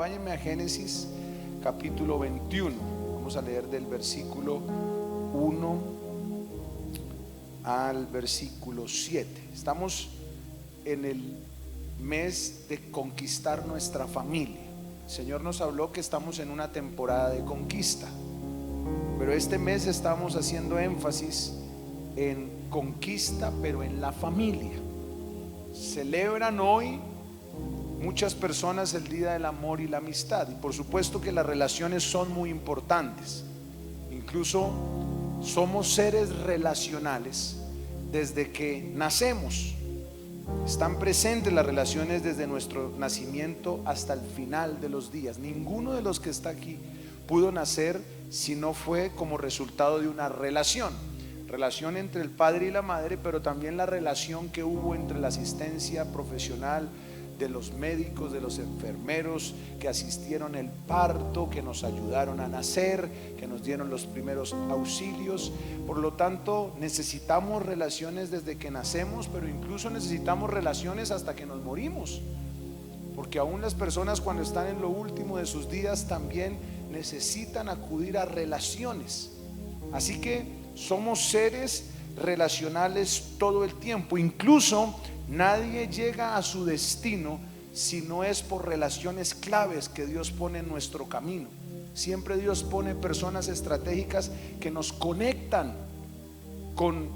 Acompáñenme a Génesis capítulo 21. Vamos a leer del versículo 1 al versículo 7. Estamos en el mes de conquistar nuestra familia. El Señor nos habló que estamos en una temporada de conquista, pero este mes estamos haciendo énfasis en conquista, pero en la familia. Celebran hoy muchas personas el Día del Amor y la Amistad, y por supuesto que las relaciones son muy importantes. Incluso somos seres relacionales desde que nacemos. Están presentes las relaciones desde nuestro nacimiento hasta el final de los días. Ninguno de los que está aquí pudo nacer si no fue como resultado de una relación entre el padre y la madre, pero también la relación que hubo entre la asistencia profesional de los médicos, de los enfermeros que asistieron el parto, que nos ayudaron a nacer, que nos dieron los primeros auxilios. Por lo tanto, necesitamos relaciones desde que nacemos, pero incluso necesitamos relaciones hasta que nos morimos, porque aún las personas cuando están en lo último de sus días también necesitan acudir a relaciones. Así que somos seres relacionales todo el tiempo. Incluso nadie llega a su destino si no es por relaciones claves que Dios pone en nuestro camino. Siempre Dios pone personas estratégicas que nos conectan con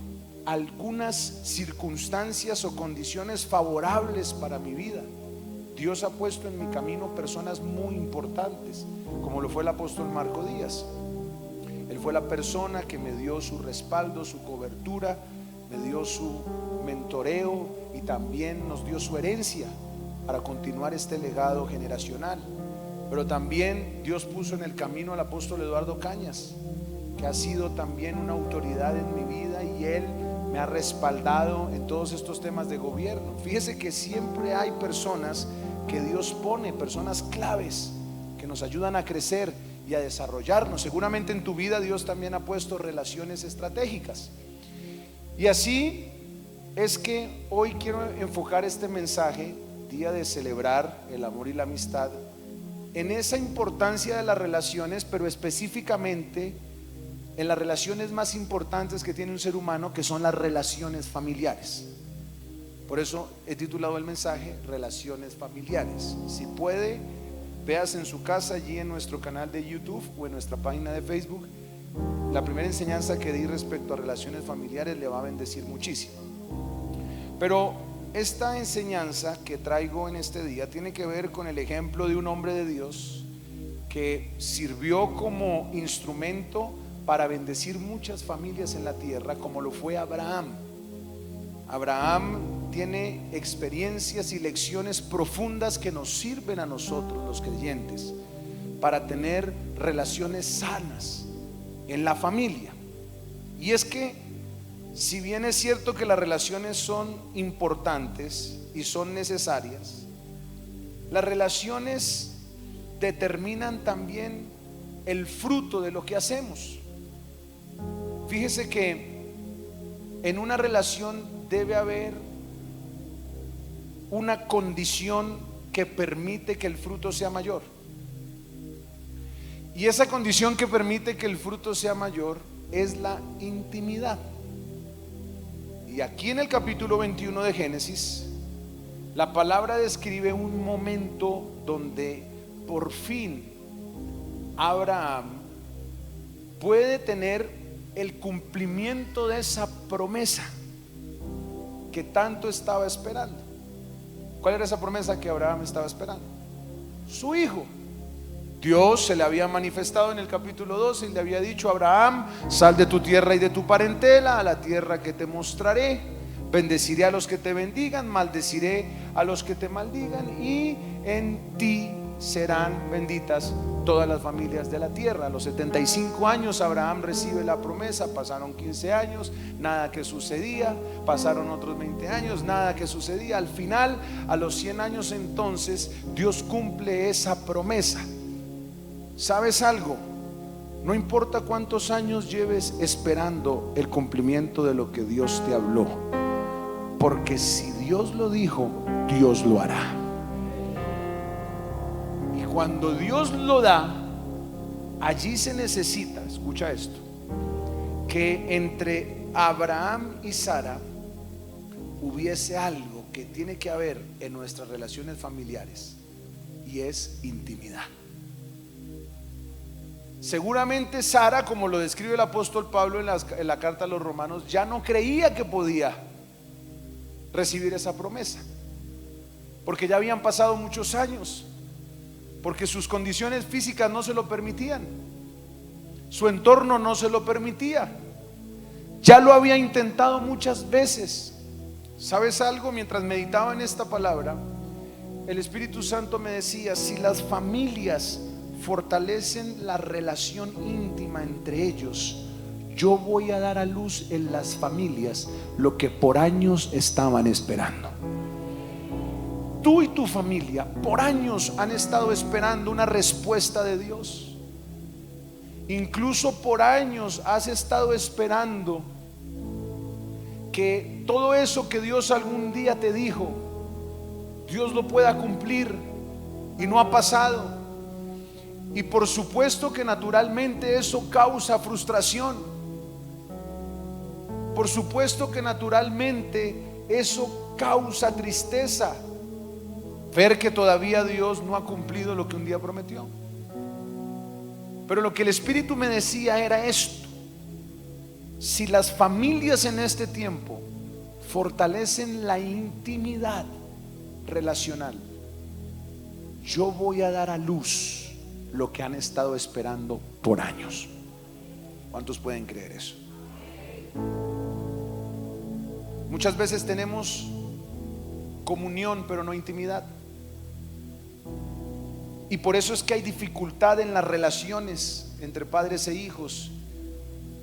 algunas circunstancias o condiciones favorables para mi vida. Dios ha puesto en mi camino personas muy importantes, como lo fue el apóstol Marco Díaz. Él fue la persona que me dio su respaldo, su cobertura, me dio su mentoreo y también nos dio su herencia para continuar este legado generacional. Pero también Dios puso en el camino al apóstol Eduardo Cañas, que ha sido también una autoridad en mi vida, y él me ha respaldado en todos estos temas de gobierno. Fíjese que siempre hay personas que Dios pone, personas claves que nos ayudan a crecer y a desarrollarnos. Seguramente en tu vida Dios también ha puesto relaciones estratégicas. Y así es que hoy quiero enfocar este mensaje, día de celebrar el amor y la amistad, en esa importancia de las relaciones, pero específicamente en las relaciones más importantes que tiene un ser humano, que son las relaciones familiares. Por eso he titulado el mensaje Relaciones Familiares. Si puede, veas en su casa, allí en nuestro canal de YouTube o en nuestra página de Facebook. La primera enseñanza que di respecto a relaciones familiares le va a bendecir muchísimo. Pero esta enseñanza que traigo en este día tiene que ver con el ejemplo de un hombre de Dios que sirvió como instrumento para bendecir muchas familias en la tierra, como lo fue Abraham. Abraham tiene experiencias y lecciones profundas que nos sirven a nosotros los creyentes para tener relaciones sanas en la familia. Y es que si bien es cierto que las relaciones son importantes y son necesarias, las relaciones determinan también el fruto de lo que hacemos. Fíjese que en una relación debe haber una condición que permite que el fruto sea mayor. Y esa condición que permite que el fruto sea mayor es la intimidad. Y aquí en el capítulo 21 de Génesis, la palabra describe un momento donde por fin Abraham puede tener el cumplimiento de esa promesa que tanto estaba esperando. ¿Cuál era esa promesa que Abraham estaba esperando? Su hijo. Dios se le había manifestado en el capítulo 12 y le había dicho: Abraham, sal de tu tierra y de tu parentela a la tierra que te mostraré. Bendeciré a los que te bendigan, maldeciré a los que te maldigan, y en ti serán benditas todas las familias de la tierra. A los 75 años Abraham recibe la promesa. Pasaron 15 años, nada que sucedía. Pasaron otros 20 años, nada que sucedía. Al final, a los 100 años entonces, Dios cumple esa promesa. ¿Sabes algo? No importa cuántos años lleves esperando el cumplimiento de lo que Dios te habló, porque si Dios lo dijo, Dios lo hará. Y cuando Dios lo da, allí se necesita, escucha esto, que entre Abraham y Sara hubiese algo que tiene que haber en nuestras relaciones familiares, y es intimidad. Seguramente Sara, como lo describe el apóstol Pablo en la carta a los Romanos, ya no creía que podía recibir esa promesa, porque ya habían pasado muchos años, porque sus condiciones físicas no se lo permitían, su entorno no se lo permitía, ya lo había intentado muchas veces. ¿Sabes algo? Mientras meditaba en esta palabra, el Espíritu Santo me decía: si las familias fortalecen la relación íntima entre ellos, yo voy a dar a luz en las familias lo que por años estaban esperando. Tú y tu familia por años han estado esperando una respuesta de Dios. Incluso por años has estado esperando que todo eso que Dios algún día te dijo, Dios lo pueda cumplir, y no ha pasado. Y por supuesto que naturalmente eso causa frustración. Por supuesto que naturalmente eso causa tristeza, ver que todavía Dios no ha cumplido lo que un día prometió. Pero lo que el Espíritu me decía era esto: si las familias en este tiempo fortalecen la intimidad relacional, yo voy a dar a luz lo que han estado esperando por años. ¿Cuántos pueden creer eso? Muchas veces tenemos comunión pero no intimidad, y por eso es que hay dificultad en las relaciones entre padres e hijos.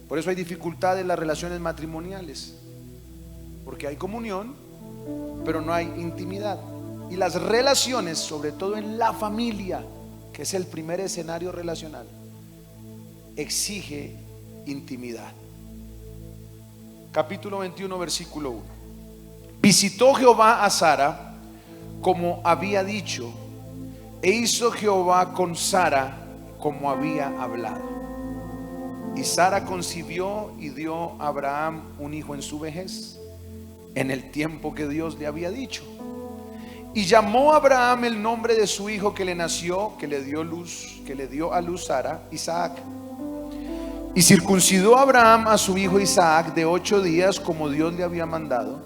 Por eso hay dificultad en las relaciones matrimoniales, porque hay comunión pero no hay intimidad. Y las relaciones, sobre todo en la familia, que es el primer escenario relacional, exige intimidad. Capítulo 21, versículo 1. Visitó Jehová a Sara como había dicho, e hizo Jehová con Sara como había hablado. Y Sara concibió y dio a Abraham un hijo en su vejez, en el tiempo que Dios le había dicho. Y llamó a Abraham el nombre de su hijo que le nació, que le dio a luz Sara, Isaac. Y circuncidó a Abraham a su hijo Isaac de 8 días, como Dios le había mandado.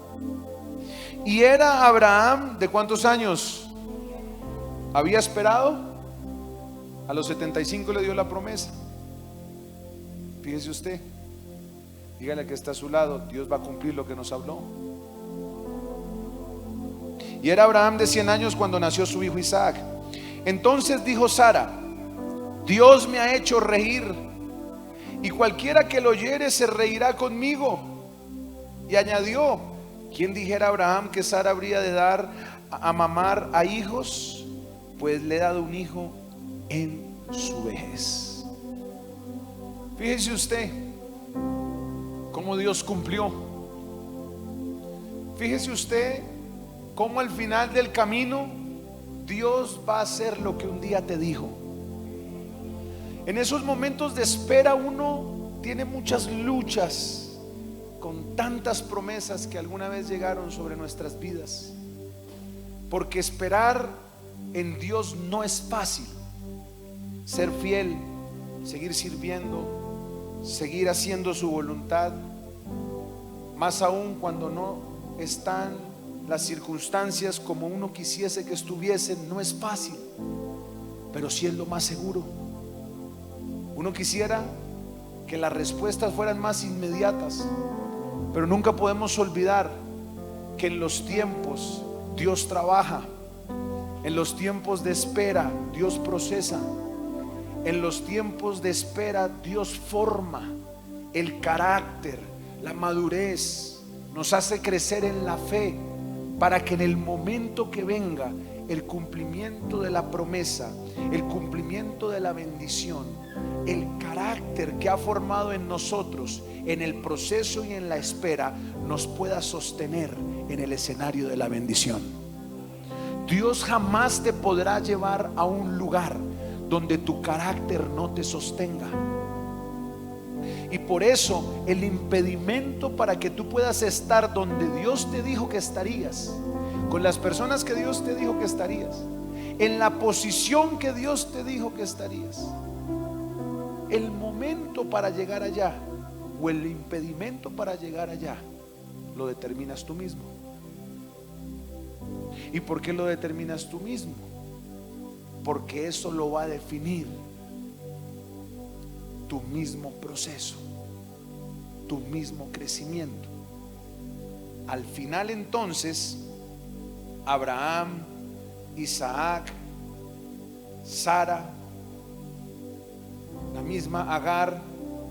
Y era Abraham, ¿de cuántos años había esperado? A los 75 le dio la promesa. Fíjese usted, dígale que está a su lado: Dios va a cumplir lo que nos habló. Y era Abraham de 100 años cuando nació su hijo Isaac. Entonces dijo Sara: Dios me ha hecho reír, y cualquiera que lo oyere se reirá conmigo. Y añadió: ¿quién dijera a Abraham que Sara habría de dar a mamar a hijos? Pues le he dado un hijo en su vejez. Fíjese usted cómo Dios cumplió. Fíjese usted cómo al final del camino Dios va a hacer lo que un día te dijo. En esos momentos de espera uno tiene muchas luchas con tantas promesas que alguna vez llegaron sobre nuestras vidas, porque esperar en Dios no es fácil. Ser fiel, seguir sirviendo, seguir haciendo su voluntad, más aún cuando no están las circunstancias como uno quisiese que estuviesen, no es fácil, pero sí es lo más seguro. Uno quisiera que las respuestas fueran más inmediatas, pero nunca podemos olvidar que en los tiempos Dios trabaja, en los tiempos de espera Dios procesa, en los tiempos de espera Dios forma el carácter, la madurez, nos hace crecer en la fe, para que en el momento que venga el cumplimiento de la promesa, el cumplimiento de la bendición, el carácter que ha formado en nosotros en el proceso y en la espera nos pueda sostener en el escenario de la bendición. Dios jamás te podrá llevar a un lugar donde tu carácter no te sostenga. Y por eso el impedimento para que tú puedas estar donde Dios te dijo que estarías, con las personas que Dios te dijo que estarías, en la posición que Dios te dijo que estarías, el momento para llegar allá o el impedimento para llegar allá lo determinas tú mismo. ¿Y por qué lo determinas tú mismo? Porque eso lo va a definir tu mismo proceso, tu mismo crecimiento. Al final, entonces, Abraham, Isaac, Sara, la misma Agar,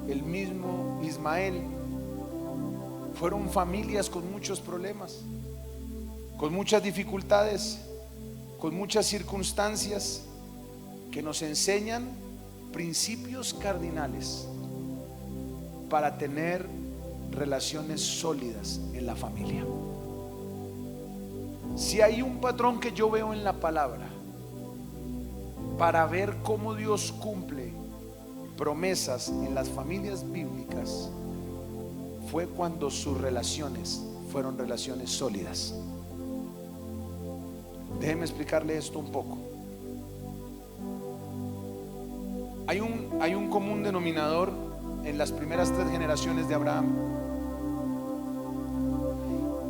el mismo Ismael, fueron familias con muchos problemas, con muchas dificultades, con muchas circunstancias que nos enseñan principios cardinales para tener relaciones sólidas en la familia. Si hay un patrón que yo veo en la palabra para ver cómo Dios cumple promesas en las familias bíblicas, fue cuando sus relaciones fueron relaciones sólidas. Déjeme explicarle esto un poco. Hay un común denominador en las primeras 3 generaciones de Abraham.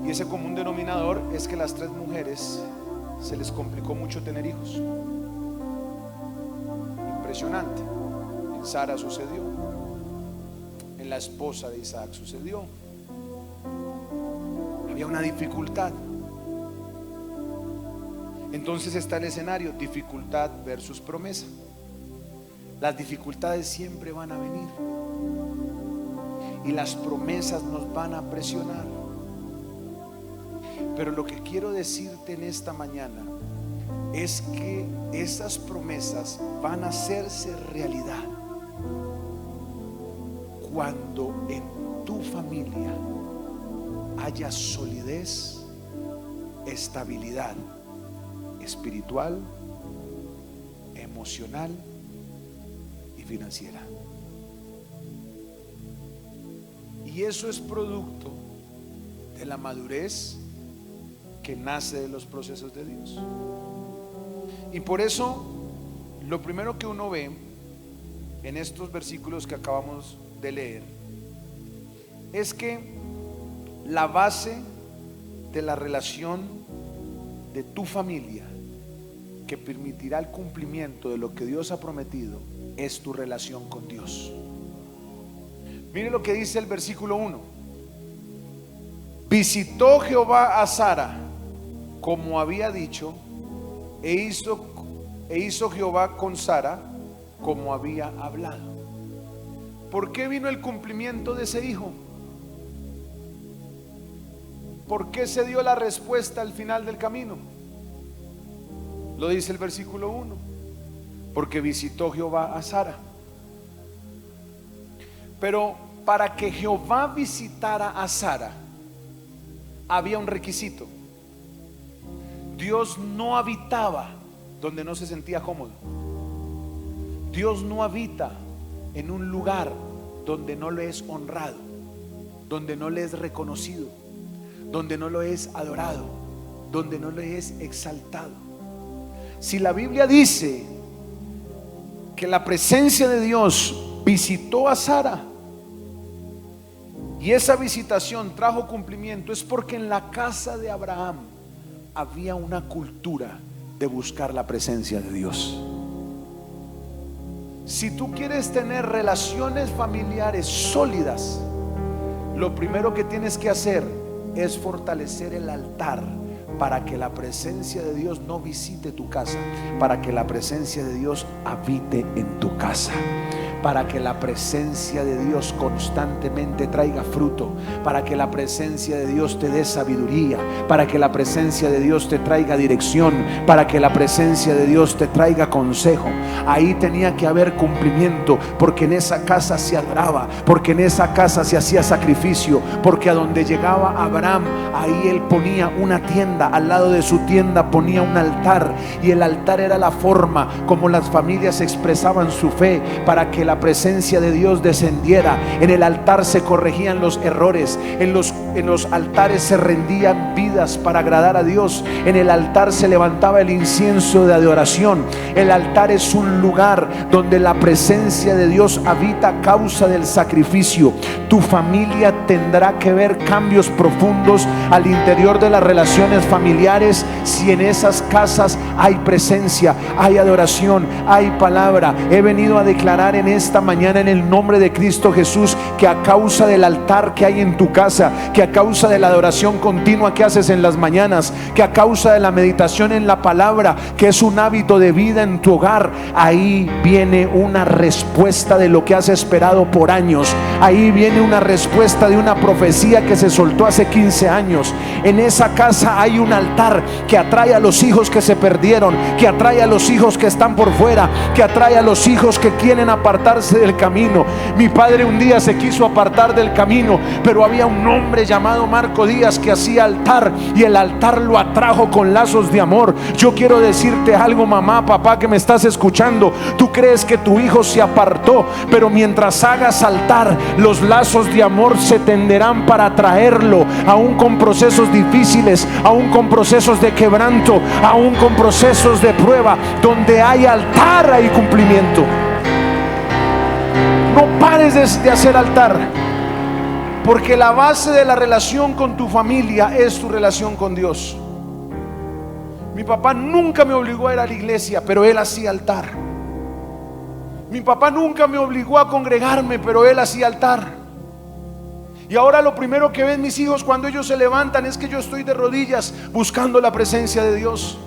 Y ese común denominador es que las 3 mujeres se les complicó mucho tener hijos. Impresionante. En Sara sucedió, en la esposa de Isaac sucedió. Había una dificultad. Entonces está el escenario: dificultad versus promesa. Las dificultades siempre van a venir y las promesas nos van a presionar. Pero lo que quiero decirte en esta mañana es que esas promesas van a hacerse realidad cuando en tu familia haya solidez, estabilidad espiritual, emocional y financiera. Y eso es producto de la madurez que nace de los procesos de Dios. Y por eso lo primero que uno ve en estos versículos que acabamos de leer es que la base de la relación de tu familia que permitirá el cumplimiento de lo que Dios ha prometido es tu relación con Dios. Mire lo que dice el versículo 1: visitó Jehová a Sara como había dicho, e hizo Jehová con Sara como había hablado. ¿Por qué vino el cumplimiento de ese hijo? ¿Por qué se dio la respuesta al final del camino? Lo dice el versículo 1: porque visitó Jehová a Sara. Pero para que Jehová visitara a Sara había un requisito. Dios no habitaba donde no se sentía cómodo. Dios no habita en un lugar donde no le es honrado, donde no le es reconocido, donde no lo es adorado, donde no le es exaltado. Si la Biblia dice que la presencia de Dios visitó a Sara y esa visitación trajo cumplimiento, es porque en la casa de Abraham había una cultura de buscar la presencia de Dios. Si tú quieres tener relaciones familiares sólidas, lo primero que tienes que hacer es fortalecer el altar para que la presencia de Dios no visite tu casa, para que la presencia de Dios habite en tu casa, para que la presencia de Dios constantemente traiga fruto, para que la presencia de Dios te dé sabiduría, para que la presencia de Dios te traiga dirección, para que la presencia de Dios te traiga consejo. Ahí tenía que haber cumplimiento, porque en esa casa se adoraba, porque en esa casa se hacía sacrificio, porque a donde llegaba Abraham ahí él ponía una tienda, al lado de su tienda ponía un altar, y el altar era la forma como las familias expresaban su fe para que la presencia de Dios descendiera. En el altar se corregían los errores, en los altares se rendían vidas para agradar a Dios, en el altar se levantaba el incienso de adoración. El altar es un lugar donde la presencia de Dios habita a causa del sacrificio. Tu familia tendrá que ver cambios profundos al interior de las relaciones familiares si en esas casas hay presencia, hay adoración, hay palabra. He venido a declarar en esta mañana en el nombre de Cristo Jesús que a causa del altar que hay en tu casa, que a causa de la adoración continua que haces en las mañanas, que a causa de la meditación en la palabra, que es un hábito de vida en tu hogar, ahí viene una respuesta de lo que has esperado por años. Ahí viene una respuesta de una profecía que se soltó hace 15 años. En esa casa hay un altar que atrae a los hijos que se perdieron, que atrae a los hijos que están por fuera, que atrae a los hijos que quieren apartarse del camino. Mi padre un día se quiso apartar del camino, pero había un hombre llamado Marco Díaz que hacía altar, y el altar lo atrajo con lazos de amor. Yo quiero decirte algo, mamá, papá, que me estás escuchando. Tú crees que tu hijo se apartó, pero mientras hagas altar, los lazos de amor se tenderán para atraerlo, aún con procesos difíciles, aún con procesos de quebranto, aún con procesos de prueba. Donde hay altar hay cumplimiento. No pares de hacer altar, porque la base de la relación con tu familia es tu relación con Dios. Mi papá nunca me obligó a ir a la iglesia, pero él hacía altar. Mi papá nunca me obligó a congregarme, pero él hacía altar. Y ahora lo primero que ven mis hijos cuando ellos se levantan es que yo estoy de rodillas buscando la presencia de Dios.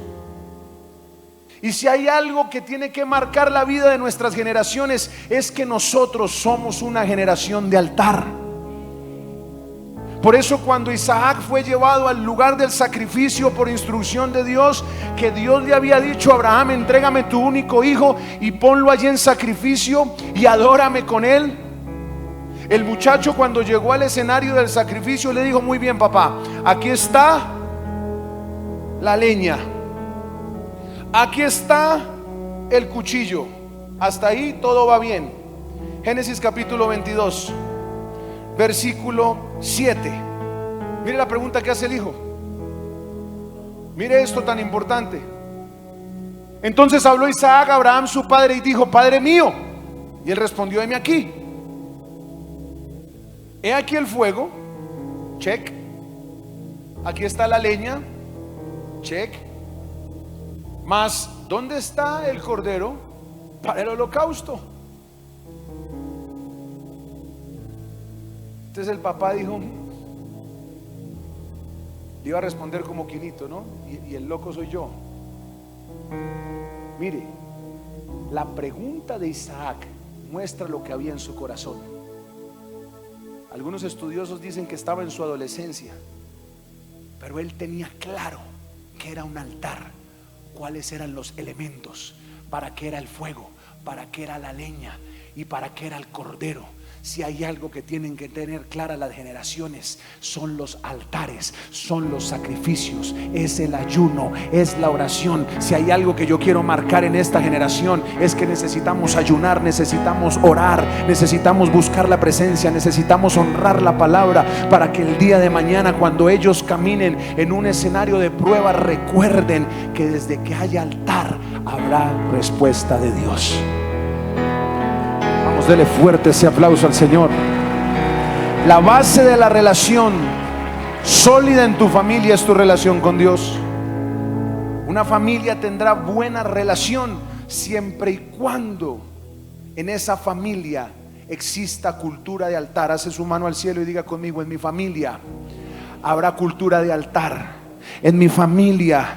Y si hay algo que tiene que marcar la vida de nuestras generaciones, es que nosotros somos una generación de altar. Por eso cuando Isaac fue llevado al lugar del sacrificio por instrucción de Dios, que Dios le había dicho a Abraham: entrégame tu único hijo y ponlo allí en sacrificio y adórame con él. El muchacho, cuando llegó al escenario del sacrificio, le dijo: muy bien, papá, aquí está la leña, aquí está el cuchillo, hasta ahí todo va bien. Génesis capítulo 22 versículo 7. Mire la pregunta que hace el hijo. Mire esto tan importante. Entonces habló Isaac a Abraham su padre y dijo: Padre mío. Y él respondió: heme aquí. He aquí el fuego, check. Aquí está la leña, check. Mas ¿dónde está el cordero para el holocausto? Entonces el papá dijo, le iba a responder como Quinito, ¿no? Y el loco soy yo. Mire, la pregunta de Isaac muestra lo que había en su corazón. Algunos estudiosos dicen que estaba en su adolescencia, pero él tenía claro que era un altar, cuáles eran los elementos, para qué era el fuego, para qué era la leña y para qué era el cordero. Si hay algo que tienen que tener claras las generaciones, son los altares, son los sacrificios, es el ayuno, es la oración. Si hay algo que yo quiero marcar en esta generación, es que necesitamos ayunar, necesitamos orar, necesitamos buscar la presencia, necesitamos honrar la palabra, para que el día de mañana, cuando ellos caminen en un escenario de prueba, recuerden que desde que haya altar habrá respuesta de Dios. Dele fuerte ese aplauso al Señor. La base de la relación sólida en tu familia es tu relación con Dios. Una familia tendrá buena relación siempre y cuando en esa familia exista cultura de altar. Hace su mano al cielo y diga conmigo: en mi familia habrá cultura de altar. En mi familia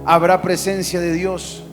habrá presencia de Dios.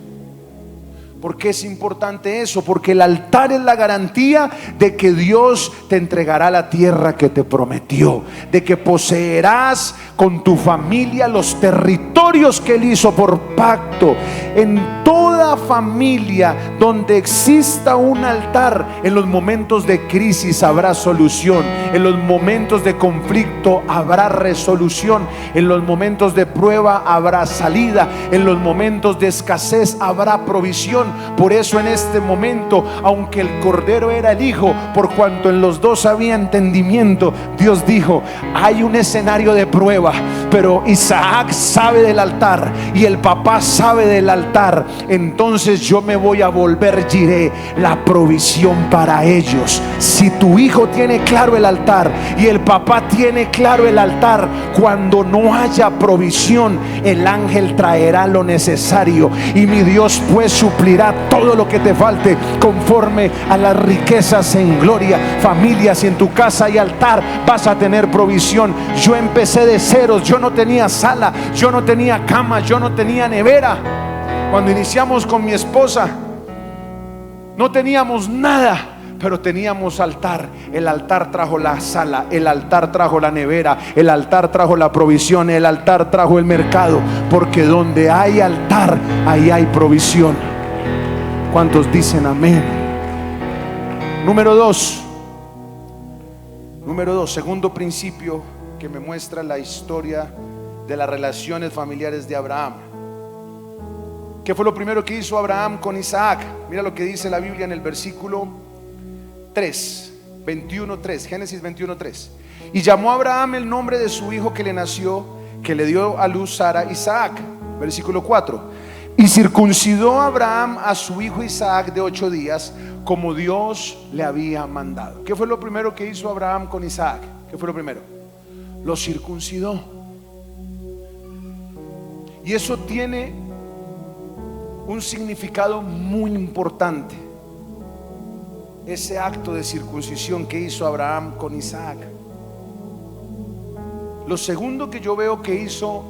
¿Por qué es importante eso? Porque el altar es la garantía de que Dios te entregará la tierra que te prometió, de que poseerás con tu familia los territorios que Él hizo por pacto. En toda toda familia donde exista un altar, en los momentos de crisis habrá solución, en los momentos de conflicto habrá resolución, en los momentos de prueba habrá salida, en los momentos de escasez habrá provisión. Por eso en este momento, aunque el cordero era el hijo, por cuanto en los dos había entendimiento, Dios dijo: hay un escenario de prueba, pero Isaac sabe del altar y el papá sabe del altar. Entonces yo me voy a volver Jireh, la provisión para ellos. Si tu hijo tiene claro el altar y el papá tiene claro el altar, cuando no haya provisión, el ángel traerá lo necesario y mi Dios pues suplirá todo lo que te falte conforme a las riquezas en gloria. Familia, si en tu casa hay altar, vas a tener provisión. Yo empecé de ceros, yo no tenía sala, yo no tenía cama, yo no tenía nevera. Cuando iniciamos con mi esposa no teníamos nada, pero teníamos altar. El altar trajo la sala, el altar trajo la nevera, el altar trajo la provisión, el altar trajo el mercado, porque donde hay altar, ahí hay provisión. ¿Cuántos dicen amén? Número dos, segundo principio que me muestra la historia de las relaciones familiares de Abraham. ¿Qué fue lo primero que hizo Abraham con Isaac? Mira lo que dice la Biblia en el versículo 3, 21:3, Génesis 21:3. Y llamó a Abraham el nombre de su hijo que le nació, que le dio a luz Sara, Isaac. Versículo 4. Y circuncidó a Abraham a su hijo Isaac de 8 días, como Dios le había mandado. ¿Qué fue lo primero que hizo Abraham con Isaac? ¿Qué fue lo primero? Lo circuncidó. Y eso tiene un significado muy importante, ese acto de circuncisión que hizo Abraham con Isaac. Lo segundo que yo veo que hizo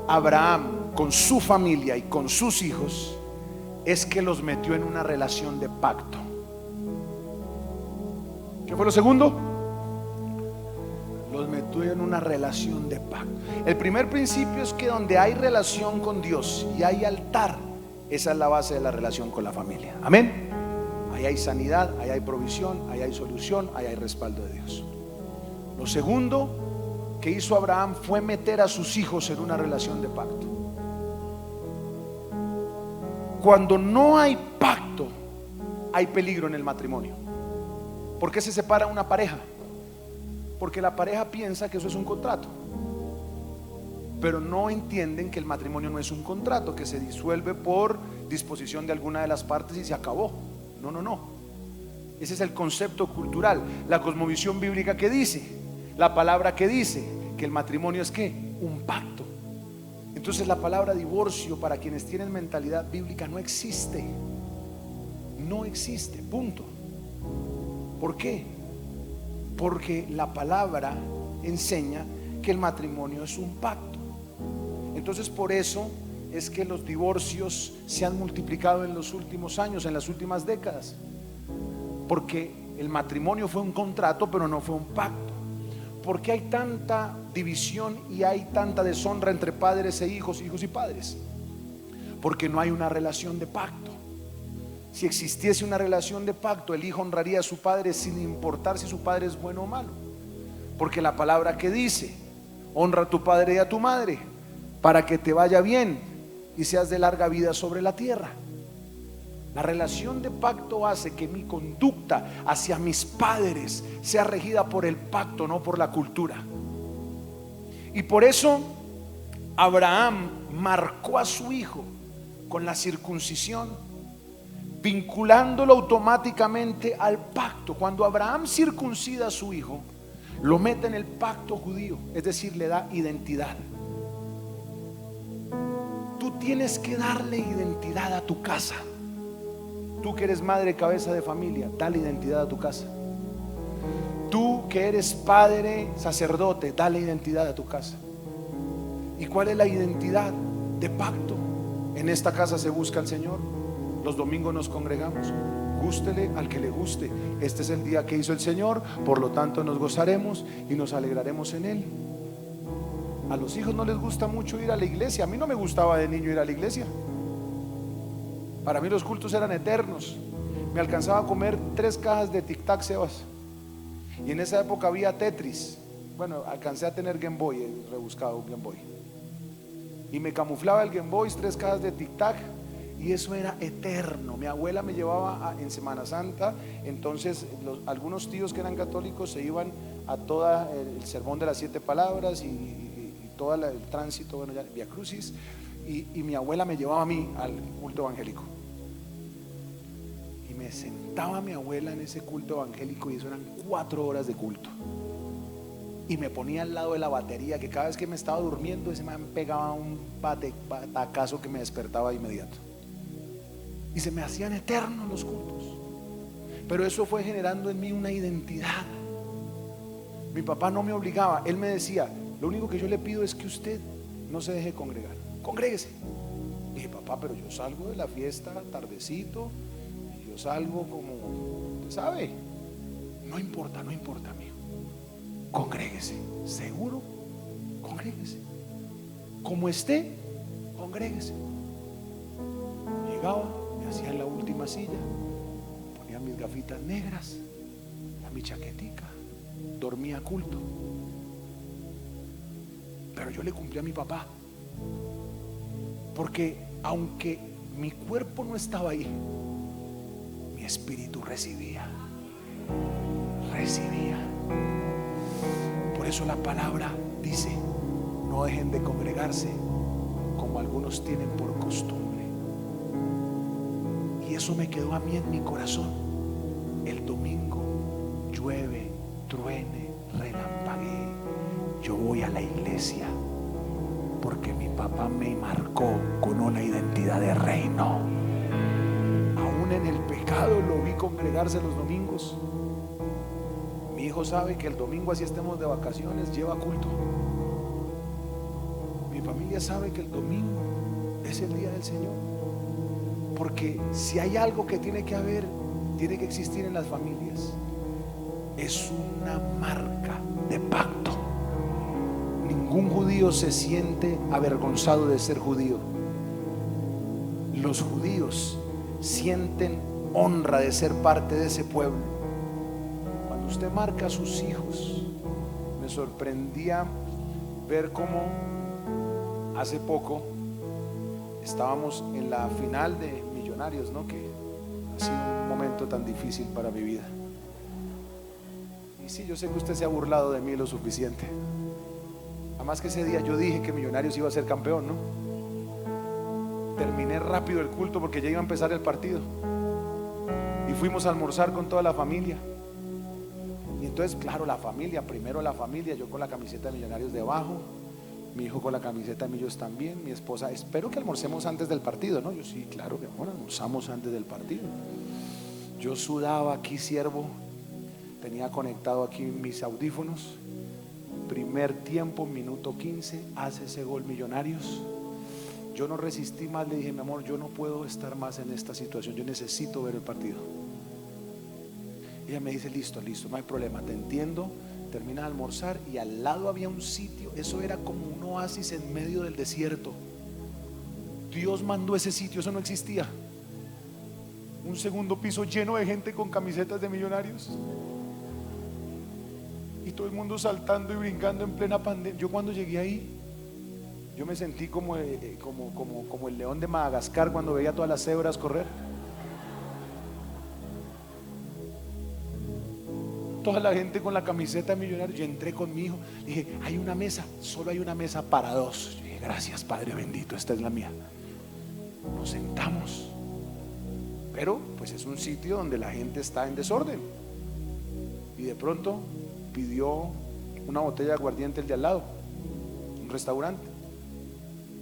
Abraham con su familia y con sus hijos es que los metió en una relación de pacto. ¿Qué fue lo segundo? Los metió en una relación de pacto. El primer principio es que donde hay relación con Dios y hay altar, esa es la base de la relación con la familia. Amén. Ahí hay sanidad, ahí hay provisión, ahí hay solución, ahí hay respaldo de Dios. Lo segundo que hizo Abraham fue meter a sus hijos en una relación de pacto. Cuando no hay pacto, hay peligro en el matrimonio. ¿Por qué se separa una pareja? Porque la pareja piensa que eso es un contrato, pero no entienden que el matrimonio no es un contrato que se disuelve por disposición de alguna de las partes y se acabó. No. Ese es el concepto cultural, la cosmovisión bíblica que dice, la palabra que dice que el matrimonio es ¿qué? Un pacto. Entonces la palabra divorcio, para quienes tienen mentalidad bíblica, no existe. No existe, punto. ¿Por qué? Porque la palabra enseña que el matrimonio es un pacto. Entonces por eso es que los divorcios se han multiplicado en los últimos años, en las últimas décadas, porque el matrimonio fue un contrato, pero no fue un pacto. ¿Por qué hay tanta división y hay tanta deshonra entre padres e hijos, hijos y padres? Porque no hay una relación de pacto. Si existiese una relación de pacto, el hijo honraría a su padre sin importar si su padre es bueno o malo, porque la palabra que dice: honra a tu padre y a tu madre, para que te vaya bien y seas de larga vida sobre la tierra. La relación de pacto hace que mi conducta hacia mis padres sea regida por el pacto, no por la cultura. Y por eso Abraham marcó a su hijo con la circuncisión, vinculándolo automáticamente al pacto. Cuando Abraham circuncida a su hijo, lo mete en el pacto judío, es decir, le da identidad. Tú tienes que darle identidad a tu casa. Tú que eres madre, cabeza de familia, dale identidad a tu casa. Tú que eres padre, sacerdote, dale identidad a tu casa. ¿Y cuál es la identidad de pacto? En esta casa se busca al Señor. Los domingos nos congregamos. Gústele al que le guste. Este es el día que hizo el Señor, por lo tanto nos gozaremos y nos alegraremos en Él. A los hijos no les gusta mucho ir a la iglesia. A mí no me gustaba de niño ir a la iglesia. Para mí los cultos eran eternos. Me alcanzaba a comer 3 cajas de Tic Tac, Sebas. Y en esa época había Tetris. Bueno, alcancé a tener Game Boy, rebuscado un Game Boy. Y me camuflaba el Game Boy, 3 cajas de Tic Tac. Y eso era eterno. Mi abuela me llevaba en Semana Santa. Entonces algunos tíos que eran católicos se iban a todo el sermón de las 7 palabras y todo el tránsito, bueno, ya Vía Crucis. Y mi abuela me llevaba a mí al culto evangélico. Y me sentaba mi abuela en ese culto evangélico, y eso eran 4 horas de culto. Y me ponía al lado de la batería, que cada vez que me estaba durmiendo, ese man pegaba un batacazo que me despertaba de inmediato. Y se me hacían eternos los cultos. Pero eso fue generando en mí una identidad. Mi papá no me obligaba, él me decía: lo único que yo le pido es que usted no se deje congregar, congréguese. Y dije: papá, pero yo salgo de la fiesta tardecito, y yo salgo como, usted sabe. No importa, no importa, amigo. Congréguese, seguro, congréguese. Como esté, congréguese. Llegaba, me hacía en la última silla, ponía mis gafitas negras, mi chaquetica, dormía culto. Pero yo le cumplí a mi papá, porque aunque mi cuerpo no estaba ahí, mi espíritu recibía. Por eso la palabra dice: no dejen de congregarse como algunos tienen por costumbre. Y eso me quedó a mí en mi corazón. El domingo, llueve, truene, relampaguee, yo voy a la iglesia, porque mi papá me marcó con una identidad de reino. Aún en el pecado lo vi congregarse los domingos. Mi hijo sabe que el domingo, así estemos de vacaciones, lleva culto. Mi familia sabe que el domingo es el día del Señor. Porque si hay algo que tiene que haber, tiene que existir en las familias, es una marca de pacto. Ningún judío se siente avergonzado de ser judío. Los judíos sienten honra de ser parte de ese pueblo. Cuando usted marca a sus hijos, me sorprendía ver cómo hace poco estábamos en la final de Millonarios, ¿no? Que ha sido un momento tan difícil para mi vida. Y sí, yo sé que usted se ha burlado de mí lo suficiente. Además que ese día yo dije que Millonarios iba a ser campeón, ¿no? Terminé rápido el culto porque ya iba a empezar el partido. Y fuimos a almorzar con toda la familia. Y entonces, claro, la familia, primero la familia, yo con la camiseta de Millonarios debajo, mi hijo con la camiseta de Millos también, mi esposa: espero que almorcemos antes del partido, ¿no? Yo: sí, claro, mi amor, almorzamos antes del partido. Yo sudaba aquí, siervo, tenía conectado aquí mis audífonos. Primer tiempo, minuto 15, hace ese gol Millonarios. Yo no resistí más, le dije: mi amor, yo no puedo estar más en esta situación, yo necesito ver el partido. Ella me dice: listo, no hay problema, te entiendo. Termina de almorzar y al lado había un sitio, eso era como un oasis en medio del desierto. Dios mandó ese sitio, eso no existía. Un segundo piso lleno de gente con camisetas de Millonarios. Y todo el mundo saltando y brincando en plena pandemia. Yo cuando llegué ahí, yo me sentí como el león de Madagascar cuando veía a todas las cebras correr. Toda la gente con la camiseta de Millonarios. Yo entré con mi hijo, dije: hay una mesa, solo hay una mesa para 2. Yo dije: gracias, Padre bendito, esta es la mía. Nos sentamos. Pero pues es un sitio donde la gente está en desorden. Y de pronto pidió una botella de aguardiente el de al lado, un restaurante.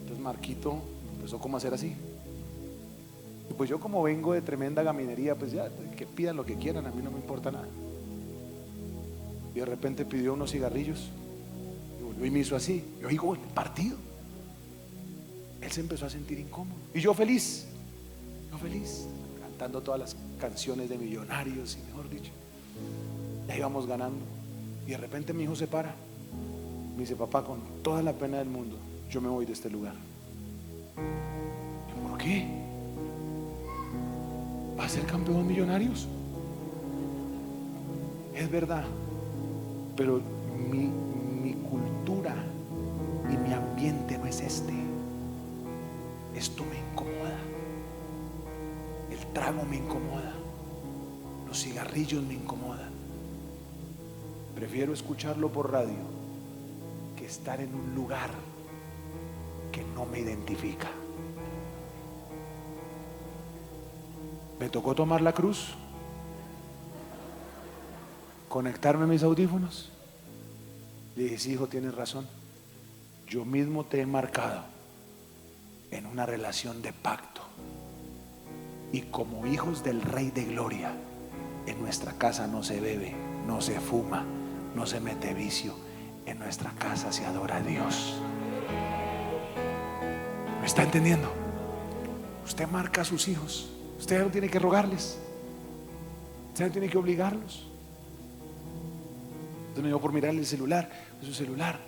Entonces Marquito empezó como a hacer así. Y pues yo, como vengo de tremenda gaminería, pues ya, que pidan lo que quieran, a mí no me importa nada. Y de repente pidió unos cigarrillos y volvió y me hizo así. Yo digo: el partido. Él se empezó a sentir incómodo y yo feliz, cantando todas las canciones de Millonarios, y mejor dicho, ya íbamos ganando. Y de repente mi hijo se para, me dice: papá, con toda la pena del mundo, yo me voy de este lugar. ¿Y por qué? va a ser campeón de Millonarios. Es verdad, pero mi cultura y mi ambiente no es este. Esto me incomoda. El trago me incomoda. Los cigarrillos me incomodan. Prefiero escucharlo por radio que estar en un lugar que no me identifica. Me tocó tomar la cruz, conectarme a mis audífonos. Le dije, sí, hijo, tienes razón. Yo mismo te he marcado en una relación de pacto. Y como hijos del Rey de Gloria, en nuestra casa no se bebe, no se fuma, no se mete vicio. En nuestra casa se adora a Dios. ¿Me está entendiendo? Usted marca a sus hijos. Usted no tiene que rogarles. Usted no tiene que obligarlos. Entonces me dio por mirar el celular, su celular.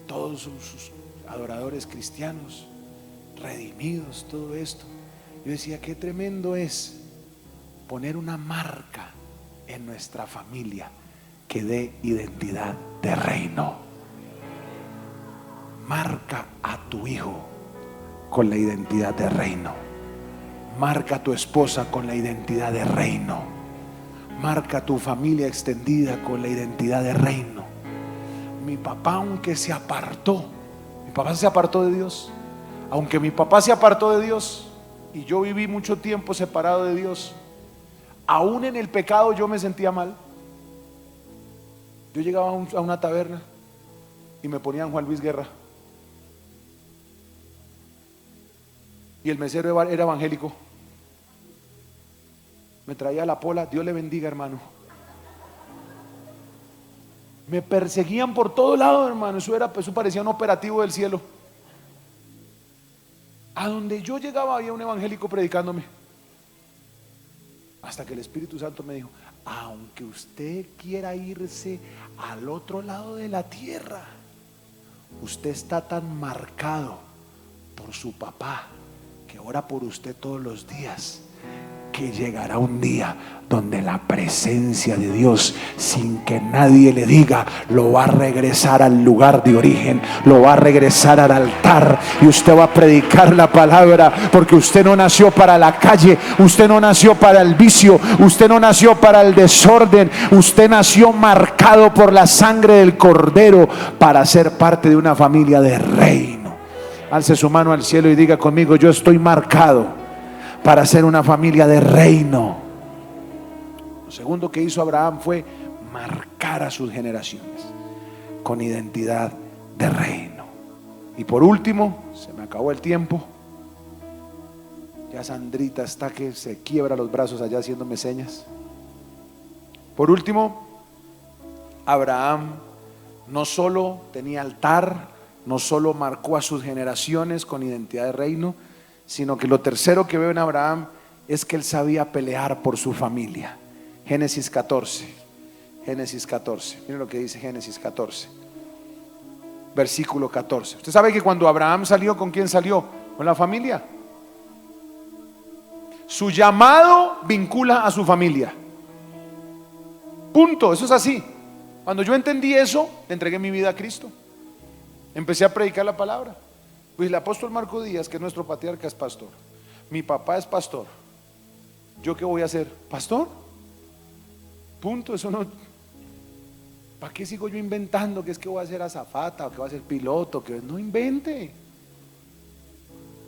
Todos sus adoradores cristianos, redimidos, todo esto. Yo decía, qué tremendo es poner una marca en nuestra familia que dé identidad de reino. Marca a tu hijo con la identidad de reino. Marca a tu esposa con la identidad de reino. Marca a tu familia extendida con la identidad de reino. Mi papá, aunque se apartó, mi papá se apartó de Dios. Aunque mi papá se apartó de Dios y yo viví mucho tiempo separado de Dios, aún en el pecado yo me sentía mal. Yo llegaba a una taberna y me ponían Juan Luis Guerra. Y el mesero era evangélico. Me traía la pola, Dios le bendiga, hermano. Me perseguían por todo lado, hermano. Eso parecía un operativo del cielo. A donde yo llegaba había un evangélico predicándome. Hasta que el Espíritu Santo me dijo, aunque usted quiera irse al otro lado de la tierra, usted está tan marcado por su papá, que ora por usted todos los días, que llegará un día donde la presencia de Dios, sin que nadie le diga, lo va a regresar al lugar de origen, lo va a regresar al altar, y usted va a predicar la palabra, porque usted no nació para la calle, usted no nació para el vicio, usted no nació para el desorden, usted nació marcado por la sangre del Cordero para ser parte de una familia de reino. Alce su mano al cielo y diga conmigo, yo estoy marcado para ser una familia de reino. Lo segundo que hizo Abraham fue marcar a sus generaciones con identidad de reino. Y por último, se me acabó el tiempo. Ya Sandrita está que se quiebra los brazos allá haciéndome señas. Por último, Abraham no solo tenía altar, no solo marcó a sus generaciones con identidad de reino, sino que lo tercero que veo en Abraham es que él sabía pelear por su familia. Génesis 14. Génesis 14. Miren lo que dice Génesis 14. Versículo 14. Usted sabe que cuando Abraham salió, ¿con quién salió? Con la familia. Su llamado vincula a su familia. Punto. Eso es así. Cuando yo entendí eso, le entregué mi vida a Cristo. Empecé a predicar la palabra. Pues el apóstol Marco Díaz, que es nuestro patriarca, es pastor. Mi papá es pastor. ¿Yo qué voy a hacer? ¿Pastor? Punto. Eso no. ¿Para qué sigo yo inventando que es que voy a ser azafata o que voy a ser piloto? Que no invente.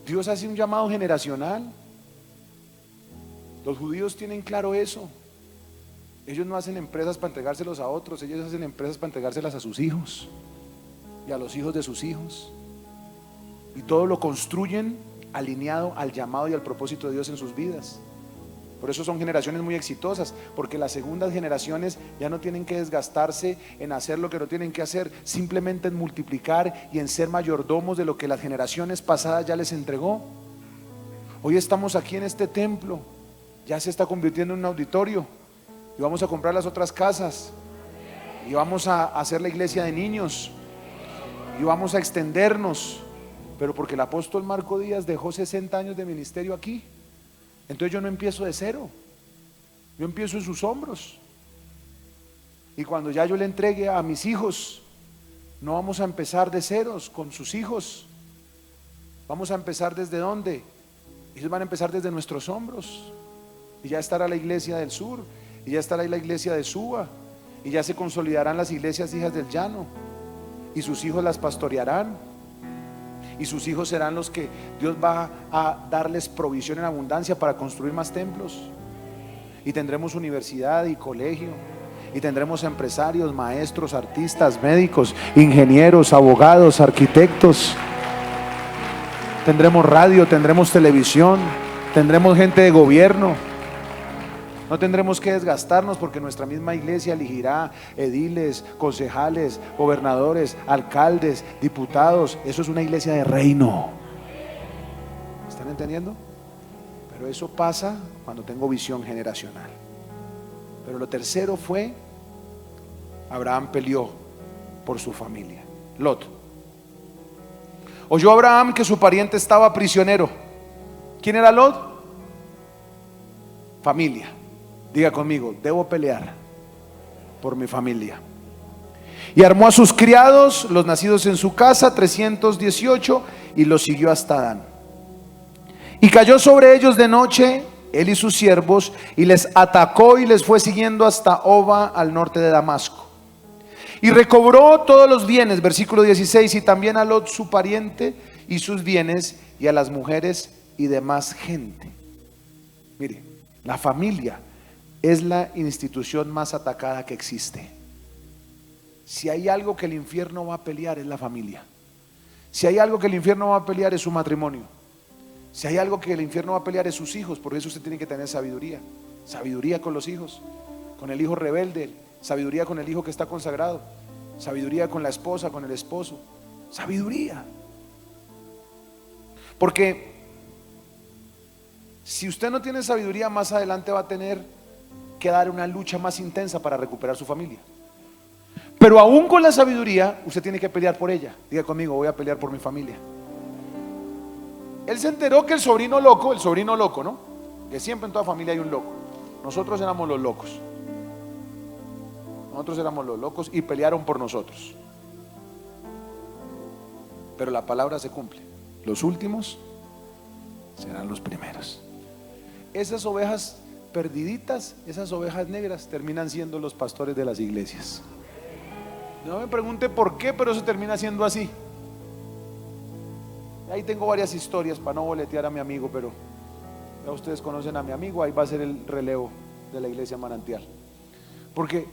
Dios hace un llamado generacional. Los judíos tienen claro eso. Ellos no hacen empresas para entregárselos a otros, ellos hacen empresas para entregárselas a sus hijos y a los hijos de sus hijos. Y todo lo construyen alineado al llamado y al propósito de Dios en sus vidas. Por eso son generaciones muy exitosas, porque las segundas generaciones ya no tienen que desgastarse en hacer lo que no tienen que hacer, simplemente en multiplicar y en ser mayordomos de lo que las generaciones pasadas ya les entregó. Hoy estamos aquí en este templo, ya se está convirtiendo en un auditorio, y vamos a comprar las otras casas, y vamos a hacer la iglesia de niños, y vamos a extendernos, pero porque el apóstol Marco Díaz dejó 60 años de ministerio aquí. Entonces yo no empiezo de cero, yo empiezo en sus hombros. Y cuando ya yo le entregue a mis hijos, no vamos a empezar de ceros con sus hijos. Vamos a empezar ¿desde dónde? Ellos van a empezar desde nuestros hombros. Y ya estará la iglesia del sur, y ya estará la iglesia de Suba, y ya se consolidarán las iglesias hijas del llano, y sus hijos las pastorearán, y sus hijos serán los que Dios va a darles provisión en abundancia para construir más templos. Y tendremos universidad y colegio, y tendremos empresarios, maestros, artistas, médicos, ingenieros, abogados, arquitectos. Tendremos radio, tendremos televisión, tendremos gente de gobierno. No tendremos que desgastarnos porque nuestra misma iglesia elegirá ediles, concejales, gobernadores, alcaldes, diputados. Eso es una iglesia de reino. ¿Están entendiendo? Pero eso pasa cuando tengo visión generacional. Pero lo tercero fue, Abraham peleó por su familia. Lot. Oyó Abraham que su pariente estaba prisionero. ¿Quién era Lot? Familia. Diga conmigo, debo pelear por mi familia. Y armó a sus criados, los nacidos en su casa, 318, y los siguió hasta Dan. Y cayó sobre ellos de noche, él y sus siervos, y les atacó y les fue siguiendo hasta Oba, al norte de Damasco. Y recobró todos los bienes, versículo 16, y también a Lot su pariente y sus bienes, y a las mujeres y demás gente. Mire, la familia es la institución más atacada que existe. Si hay algo que el infierno va a pelear, es la familia. Si hay algo que el infierno va a pelear, es su matrimonio. Si hay algo que el infierno va a pelear, es sus hijos. Por eso usted tiene que tener sabiduría. Sabiduría con los hijos, con el hijo rebelde, sabiduría con el hijo que está consagrado, sabiduría con la esposa, con el esposo. Sabiduría. Porque si usted no tiene sabiduría, más adelante va a tener que dar una lucha más intensa para recuperar su familia. Pero aún con la sabiduría, usted tiene que pelear por ella. Diga conmigo, voy a pelear por mi familia. Él se enteró que el sobrino loco, ¿no? Que siempre en toda familia hay un loco. Nosotros éramos los locos. Nosotros éramos los locos y pelearon por nosotros. Pero la palabra se cumple. Los últimos serán los primeros. Esas ovejas perdiditas, esas ovejas negras, terminan siendo los pastores de las iglesias. No me pregunte por qué, pero eso termina siendo así. Ahí tengo varias historias para no boletear a mi amigo, pero ya ustedes conocen a mi amigo. Ahí va a ser el relevo de la iglesia Manantial. Porque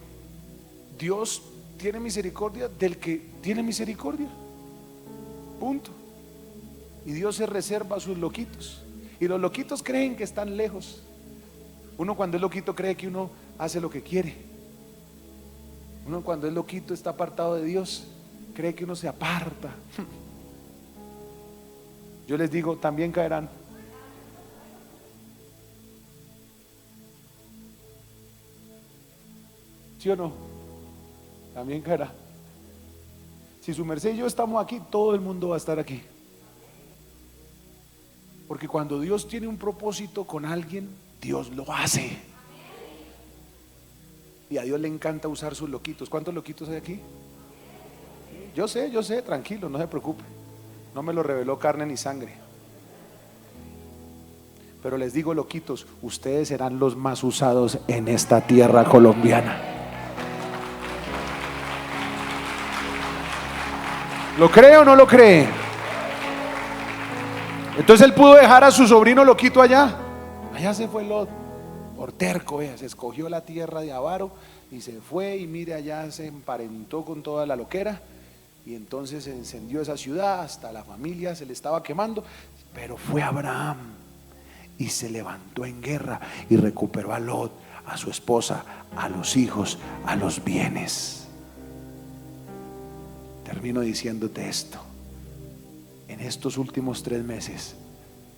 Dios tiene misericordia del que tiene misericordia. Punto. Y Dios se reserva a sus loquitos. Y los loquitos creen que están lejos. Uno cuando es loquito cree que uno hace lo que quiere. Uno cuando es loquito, está apartado de Dios, cree que uno se aparta. Yo les digo, también caerán. ¿Sí o no? También caerá. Si su merced y yo estamos aquí, todo el mundo va a estar aquí. Porque cuando Dios tiene un propósito con alguien, Dios lo hace. Y a Dios le encanta usar sus loquitos. ¿Cuántos loquitos hay aquí? Yo sé, tranquilo, no se preocupe. No me lo reveló carne ni sangre. Pero les digo, loquitos, ustedes serán los más usados en esta tierra colombiana. ¿Lo cree o no lo cree? Entonces él pudo dejar a su sobrino loquito allá. Allá se fue Lot, por terco, se escogió la tierra de avaro y se fue, y mire, allá se emparentó con toda la loquera. Y entonces se encendió esa ciudad, hasta la familia se le estaba quemando. Pero fue Abraham y se levantó en guerra y recuperó a Lot, a su esposa, a los hijos, a los bienes. Termino diciéndote esto: en estos últimos 3 meses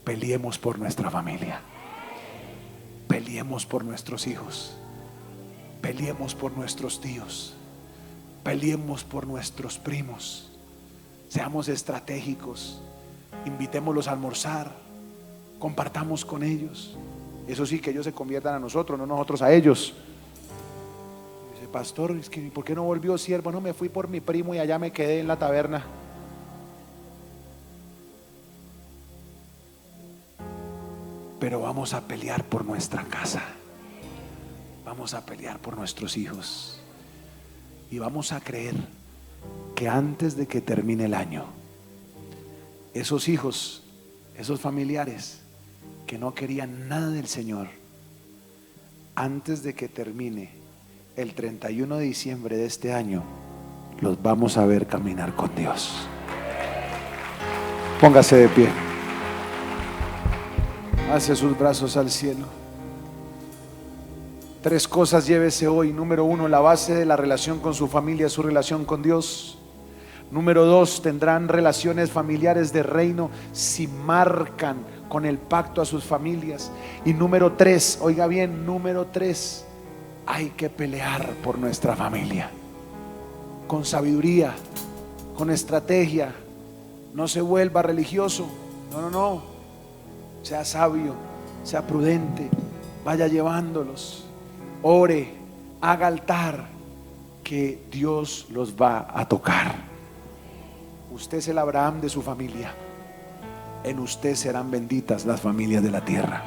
peleemos por nuestra familia, peleemos por nuestros hijos, peleemos por nuestros tíos, peleemos por nuestros primos. Seamos estratégicos, invitémoslos a almorzar, compartamos con ellos, Eso sí, que ellos se conviertan a nosotros, no nosotros a ellos. Dice, pastor, es que ¿por qué no volvió siervo? No, me fui por mi primo y allá me quedé en la taberna. Pero vamos a pelear por nuestra casa, vamos a pelear por nuestros hijos y vamos a creer que antes de que termine el año, esos hijos, esos familiares que no querían nada del Señor, antes de que termine el 31 de diciembre de este año, los vamos a ver caminar con Dios. Póngase de pie. Hace sus brazos al cielo. 3 cosas llévese hoy. Número 1, la base de la relación con su familia es su relación con Dios. Número 2, tendrán relaciones familiares de reino si marcan con el pacto a sus familias. Y número 3, oiga bien, número 3, hay que pelear por nuestra familia con sabiduría, con estrategia. No se vuelva religioso, no. Sea sabio, sea prudente, vaya llevándolos, ore, haga altar, que Dios los va a tocar. Usted es el Abraham de su familia. En usted serán benditas las familias de la tierra.